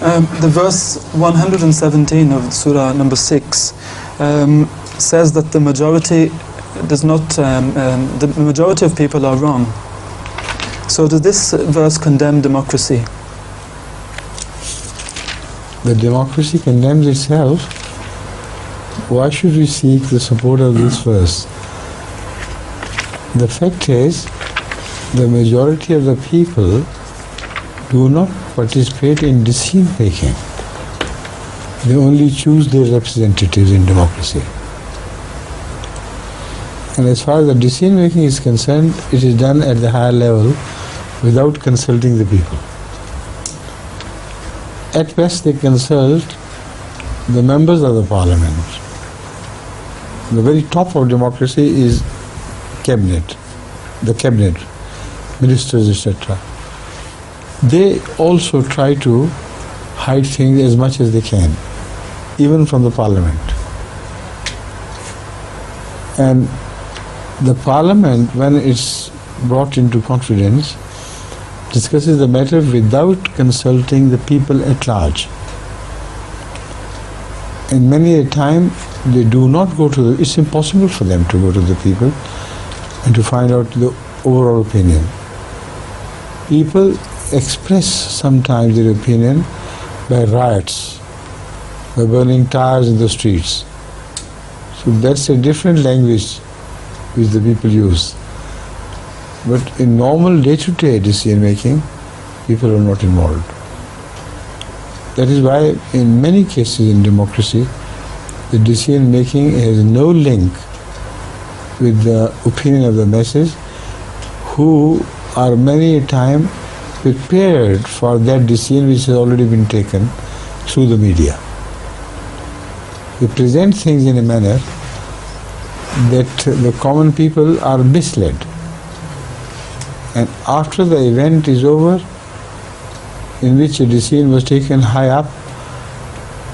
The verse 117 of Surah number 6 says that the majority does not, the majority of people are wrong. So does this verse condemn democracy? The democracy condemns itself. Why should we seek the support of this verse? The fact is, the majority of the people do not participate in decision making. They only choose their representatives in democracy. And as far as the decision making is concerned, it is done at the higher level without consulting the people. At best they consult the members of the parliament. The very top of democracy is cabinet, the cabinet, ministers, etc. They also try to hide things as much as they can, even from the parliament. And the parliament, when it's brought into confidence, discusses the matter without consulting the people at large. And many a time they do not go to it's impossible for them to go to the people and to find out the overall opinion. People express sometimes their opinion by riots, by burning tires in the streets. So that's a different language which the people use. But in normal day-to-day decision making, people are not involved. That is why in many cases in democracy, the decision making has no link with the opinion of the masses, who are many a time prepared for that decision which has already been taken through the media. They present things in a manner that the common people are misled. And after the event is over, in which a decision was taken high up,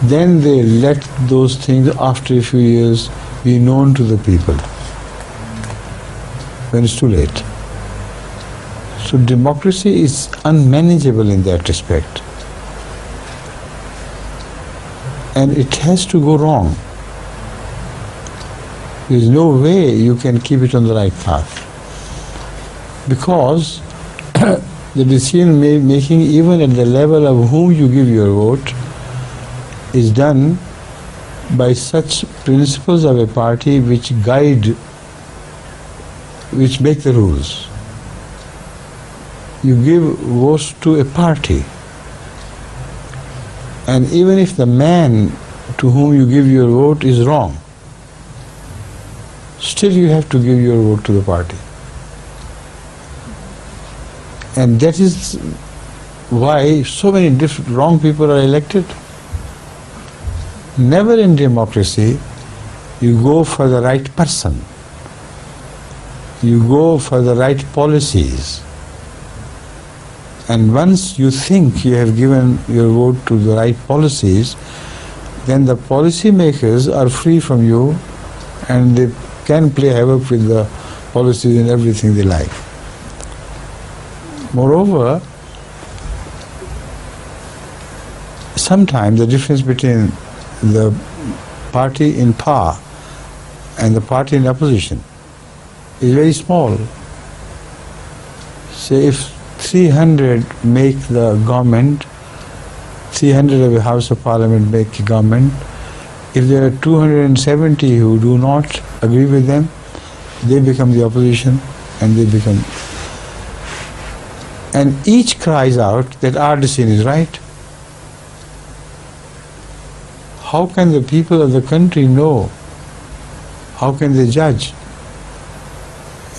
then they let those things after a few years be known to the people, when it's too late. So democracy is unmanageable in that respect. And it has to go wrong. There is no way you can keep it on the right path. Because the decision making, even at the level of whom you give your vote, is done by such principles of a party which guide, which make the rules. You give votes to a party, and even if the man to whom you give your vote is wrong, still you have to give your vote to the party. And that is why so many different wrong people are elected. Never in democracy you go for the right person. You go for the right policies. And once you think you have given your vote to the right policies, then the policy makers are free from you, and they can play havoc with the policies and everything they like. Moreover, sometimes the difference between the party in power and the party in opposition is very small. Say if 300 make the government, 300 of the House of Parliament make the government, if there are 270 who do not agree with them, they become the opposition and they become... And each cries out that our decision is right. How can the people of the country know? How can they judge?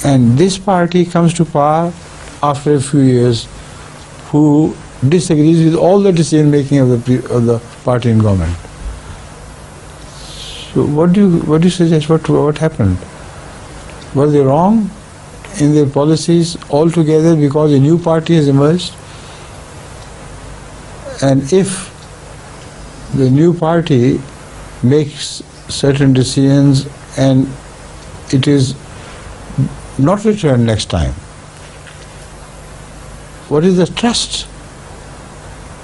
And this party comes to power after a few years, who disagrees with all the decision making of the party in government. So what do you suggest? What happened? Were they wrong in their policies altogether because a new party has emerged? And if the new party makes certain decisions and it is not returned next time, what is the trust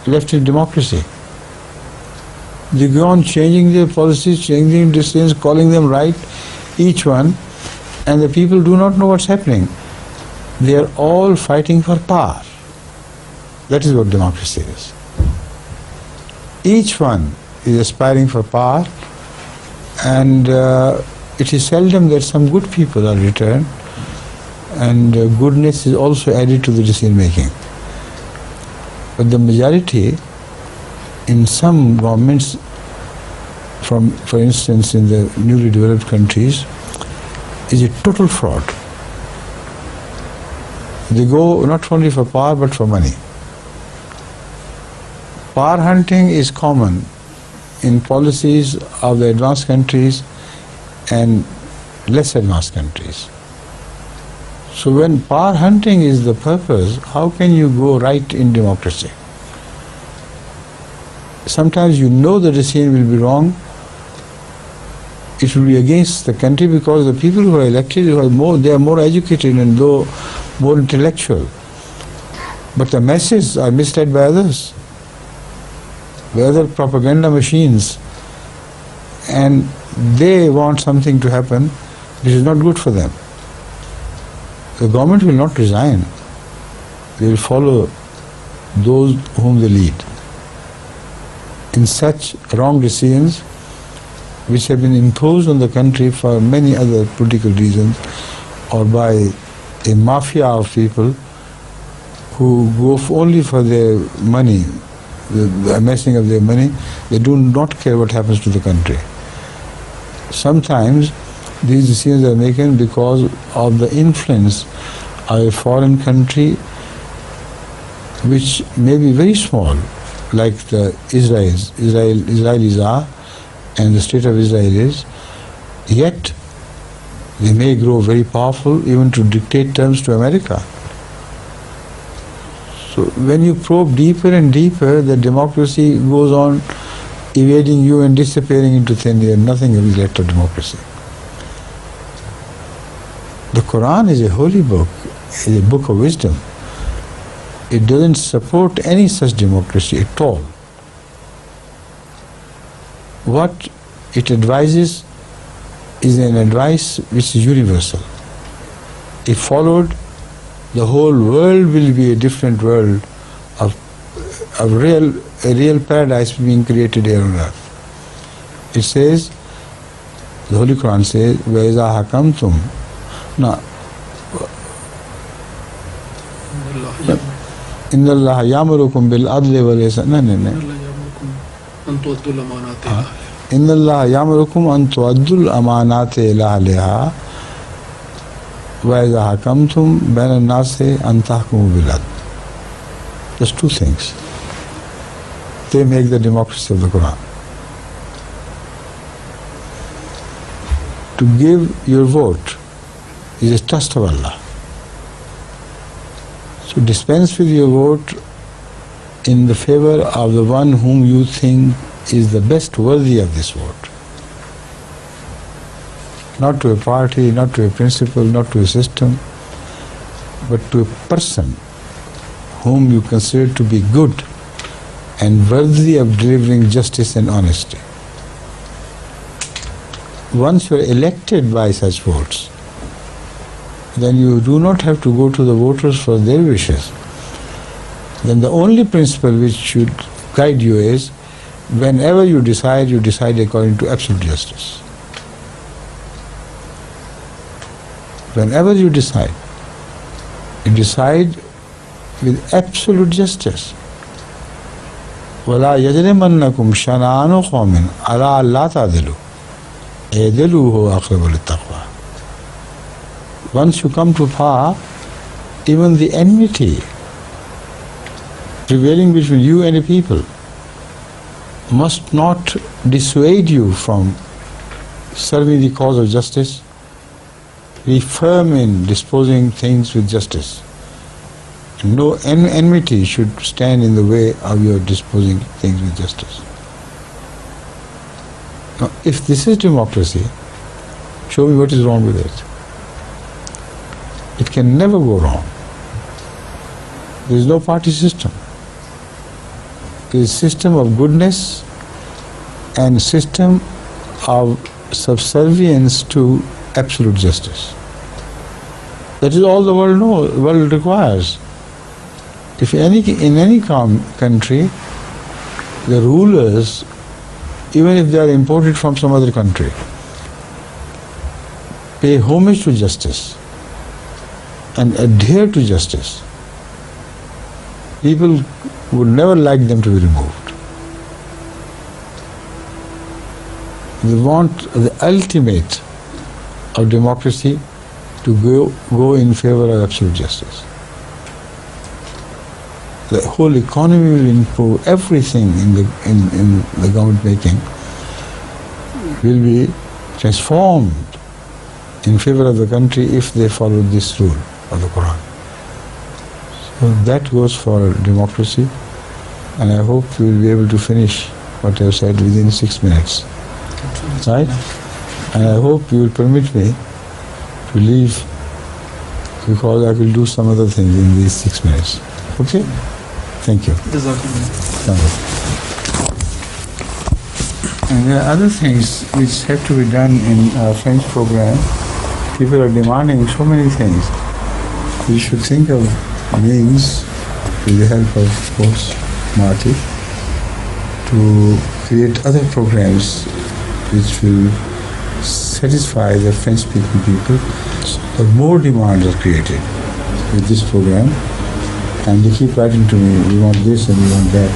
left in democracy. They go on changing their policies, changing decisions, calling them right, each one, and the people do not know what's happening. They are all fighting for power. That is what democracy is. Each one is aspiring for power, and it is seldom that some good people are returned, and goodness is also added to the decision making. But the majority in some governments, for instance in the newly developed countries, is a total fraud. They go not only for power but for money. Power hunting is common in policies of the advanced countries and less advanced countries. So when power hunting is the purpose, how can you go right in democracy? Sometimes you know the decision will be wrong. It will be against the country because the people who are elected, they are more educated and more intellectual. But the masses are misled by others, by other propaganda machines, and they want something to happen which is not good for them. The government will not resign. They will follow those whom they lead. In such wrong decisions which have been imposed on the country for many other political reasons, or by a mafia of people who go only for their money, the amassing of their money, they do not care what happens to the country. Sometimes these decisions are taken because of the influence of a foreign country which may be very small, like the Israelis are, and the state of Israel is, yet they may grow very powerful even to dictate terms to America. So when you probe deeper and deeper, the democracy goes on evading you and disappearing into thin air. Nothing will be left of democracy. The Quran is a holy book, is a book of wisdom. It doesn't support any such democracy at all. What it advises is an advice which is universal. If followed, the whole world will be a different world of a real paradise being created here on earth. It says, the Holy Quran says, وَإِذَا حَكَمْتُمْ. Now, إِنَّ اللَّهَ يَأْمُرُكُمْ بِالْعَدْلِ وَالْإِحْسَانِ. إِنَّ اللَّهَ يَأْمُرُكُمْ أَن تُؤَدُّوا الْأَمَانَاتِ إِلَىٰ أَهْلِهَا وَإِذَا حَكَمْتُمْ بَيْنَ النَّاسِ أَن تَحْكُمُوا بِالْعَدْلِ. Just two things. They make the democracy of the Quran. To give your vote is a trust of Allah. So dispense with your vote in the favor of the one whom you think is the best worthy of this vote. Not to a party, not to a principle, not to a system, but to a person whom you consider to be good and worthy of delivering justice and honesty. Once you are elected by such votes, then you do not have to go to the voters for their wishes. Then the only principle which should guide you is, whenever you decide according to absolute justice. Whenever you decide with absolute justice. وَلَا يَجْرِمَنَّكُمْ شَنَآنُ قَوْمٍ عَلَىٰ أَلَّا تَعْدِلُوا اعْدِلُوا هُوَ أَقْرَبُ لِلتَّقْوَىٰ. Once you come to power, even the enmity prevailing between you and the people must not dissuade you from serving the cause of justice. Be firm in disposing things with justice. No enmity should stand in the way of your disposing things with justice. Now, if this is democracy, show me what is wrong with it. It can never go wrong. There is no party system. is system of goodness and system of subservience to absolute justice. That is all the world requires. If in any country, the rulers, even if they are imported from some other country, pay homage to justice and adhere to justice, people would never like them to be removed. They want the ultimate of democracy to go in favor of absolute justice. The whole economy will improve. Everything in the government making will be transformed in favor of the country if they follow this rule of the Quran. So that goes for democracy, and I hope we will be able to finish what I have said within 6 minutes. Right? And I hope you will permit me to leave, because I will do some other things in these 6 minutes. Okay? Thank you. And there are other things which have to be done in our French program. People are demanding so many things. We should think of means, with the help of course Marty, to create other programs which will satisfy the French-speaking people. But more demands are created with this program, and they keep writing to me, we want this and we want that.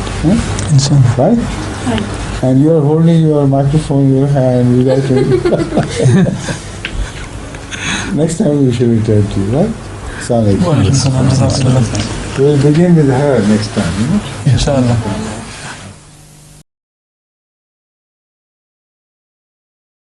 Inshallah. Right? Right. And you are holding your microphone in your hand, you guys next time we shall return to you, right? Assalamu alaikum. We will begin with her next time, Inshallah.